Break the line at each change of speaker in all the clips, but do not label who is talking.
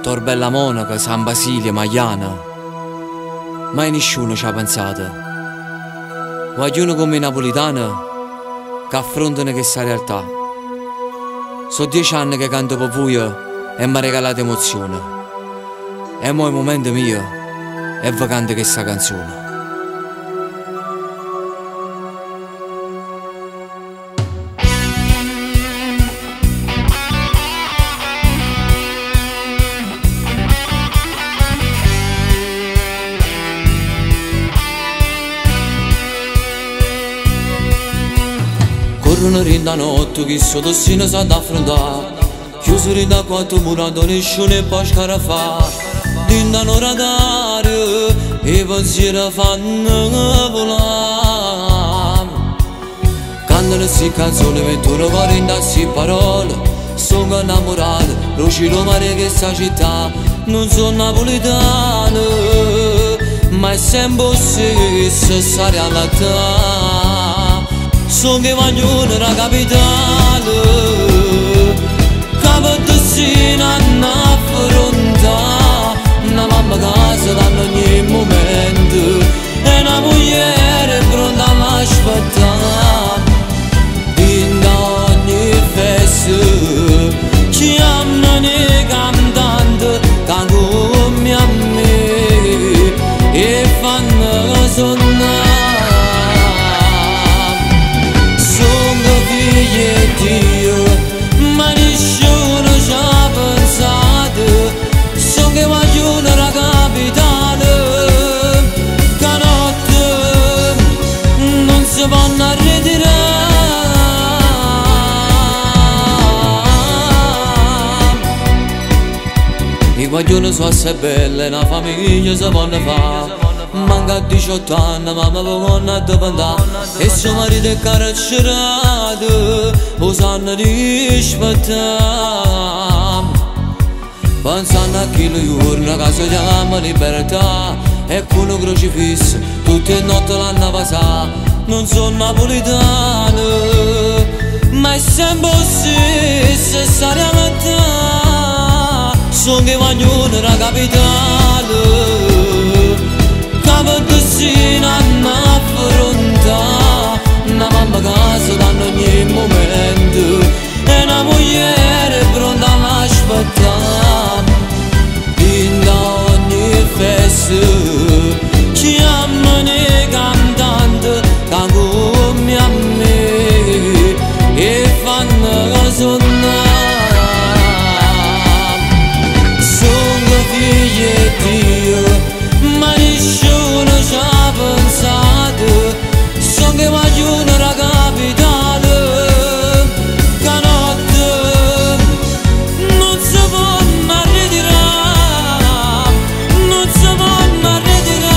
Torbella Monaca, San Basilio, Magliana. Mai nessuno ci ha pensato. Vogliono come napolitana che affrontano questa realtà. Sono 10 anni che canto per voi e mi ha regalato emozione. E mo' il momento mio è vi canto questa canzone.
Corrono rinda notte che sto destino sa da affrontare. Chiuso rinda quanto murato nessuno e poi scarafà. Rindano radare e pensieri fanno volare. Cantano sti canzoni mettono cuore in tassi parole. Sono innamorato, lucino mare che sta città. Non sono napoletano, ma è sempre stesso stare alla realtà. Sono che vogliono la capitale, che per destino hanno affrontato. Una mamma casa danno ogni momento e una moglie pronta all'aspettare. In ogni festa chiamano i cantanti che come a me e fanno suonare. Ma nessuno ci ha pensato. So che vogliono la capitale, che notte non si vanno a ritirare. I guaglioni sono assai belle, una famiglia si vanno fare. Manca a 18 anni, mamma non ha dipendere e suo marito è carcerato, lo sanno rispettare. Pensando a chi lo giorno, che si chiama libertà, e con lo crocifisso tutte le notti l'hanno passato. Non sono napoletano, ma è sempre stesso sta realtà. Sono che vogliono la capitale, per destino hanno affrontato. Una mamma casa danno ogni momento e una moglie pronta all'aspettare. In ogni festa chiamano i cantanti che come a me e fanno suonare. Sono figli di Dio, ma nessuno ci ha pensato. So che vogliono la capitale, che notte non si vanno a ritirare, non si vanno a ritirare.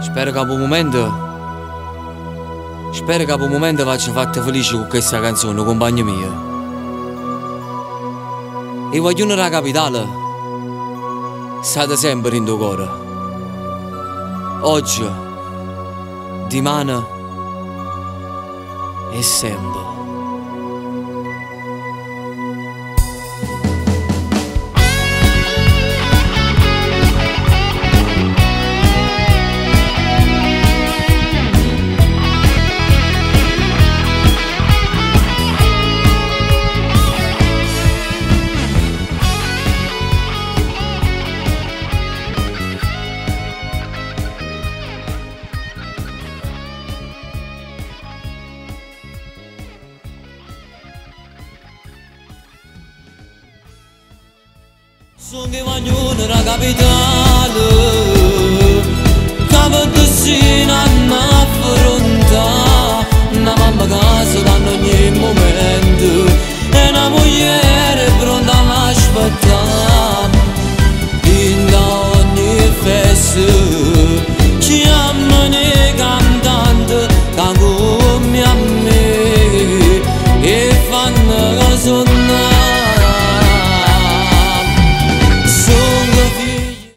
Spero che a un momento faccia fatta felice con questa canzone, compagno mio. E vogliono la capitale, state sempre in tuo cuore. Oggi, domani e sempre. Sono che vogliono la capitale